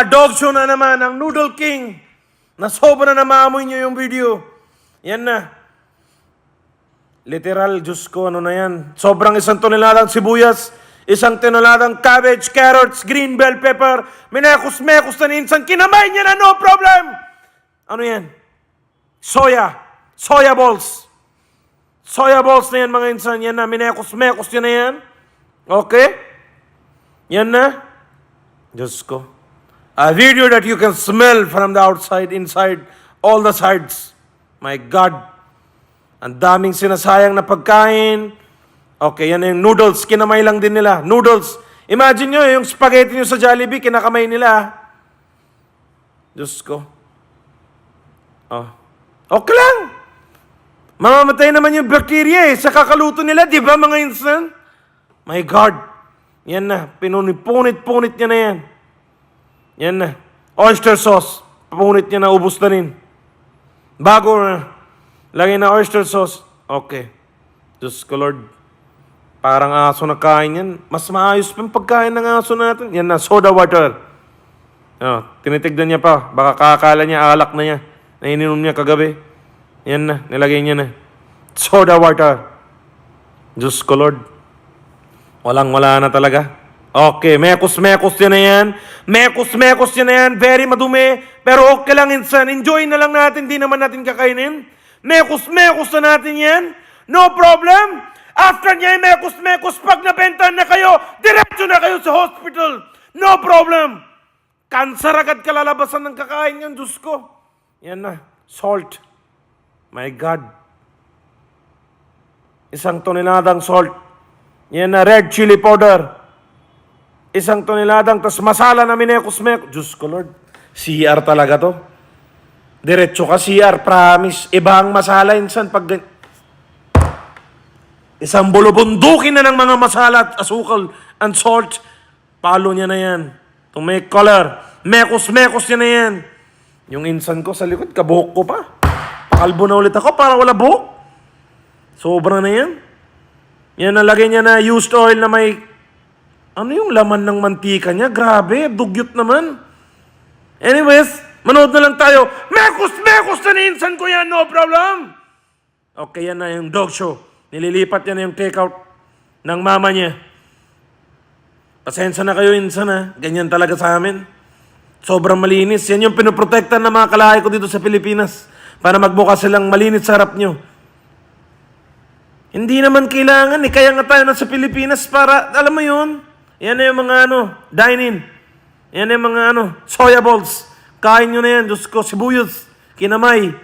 na, dog show na naman ang Noodle King. Na sobra na maamoy nyo yung video. Yan na. Literal, Diyos ko, ano na yan. Sobrang 1 toneladang sibuyas, 1 toneladang cabbage, carrots, green bell pepper, minekos-mekos na ninsan, kinamay niya na, no problem! Ano yan? Soya. Soya balls. Soya balls na yan, mga insan. Yan na, minekos-mekos yan na yan. Okay? Yan na. Diyos ko. A video that you can smell from the outside, inside, all the sides. My God. Ang daming sinasayang na pagkain. Okay, yan yung noodles. Kinamay lang din nila. Noodles. Imagine nyo, yung spaghetti nyo sa Jollibee, kinakamay nila. Diyos ko. Oh. Okay lang. Mamamatay naman yung bacteria sa kakaluto nila, di ba mga insan? My God. Yan na. Pinunit-punit niya na yan. Yan na. Oyster sauce. Punit niya na, ubos na rin. Bago na. Lagay na oyster sauce. Okay. Diyos ko, Lord. Parang aso na kain yan. Mas maayos pa yung pagkain ng aso natin. Yan na, soda water. Oh, tinitignan niya pa. Baka kakala niya, alak na niya. Na ininom niya kagabi. Yan na, nilagay niya na. Soda water. Diyos ko, Lord. Walang-wala na talaga. Okay, mekos-mekos yan na yan. Mekos-mekos yan na yan. Very madumi. Pero okay lang, insan. Enjoy na lang natin. Di naman natin kakainin. Mekos-mekos na natin yan. No problem. After niya yung mekos-mekos, pag nabenta na kayo, diretso na kayo sa hospital. No problem. Cancer agad kalalabasan ng kakain yan, Diyos ko. Yan na. Salt. My God. 1 toneladang salt. Yan na, red chili powder. 1 toneladang, tas masala na minekos-mekos. Diyos ko, Lord. CR talaga to. Diretso ka, CR. Promise. Iba ang masala, insan. Pag isang bulubundukin na ng mga masala at asukal and salt. Palo niya na yan. To make color. Mekos-mekos niya na yan. Yung insan ko sa likod, kabuhok ko pa. Pakalbo na ulit ako para wala buhok. Sobra na yan. Yan, nalagay niya na used oil na may... Ano yung laman ng mantika niya? Grabe, dugyot naman. Anyways, manood na lang tayo. Mekos na ninsan ko yan, no problem. Okay, yan na yung dog show. Nililipat yan na yung takeout ng mama niya. Pasensya na kayo, insan ha. Ganyan talaga sa amin. Sobrang malinis. Yan yung pinoprotektan ng mga kalahay ko dito sa Pilipinas. Para magbuka silang malinis sa harap nyo. Hindi naman kailangan eh. Kaya nga tayo na sa Pilipinas para, alam mo yun, yan na yung mga dine-in. Yan na yung mga soya balls. Kain nyo na yan, Diyos ko, sibuyas, kinamay.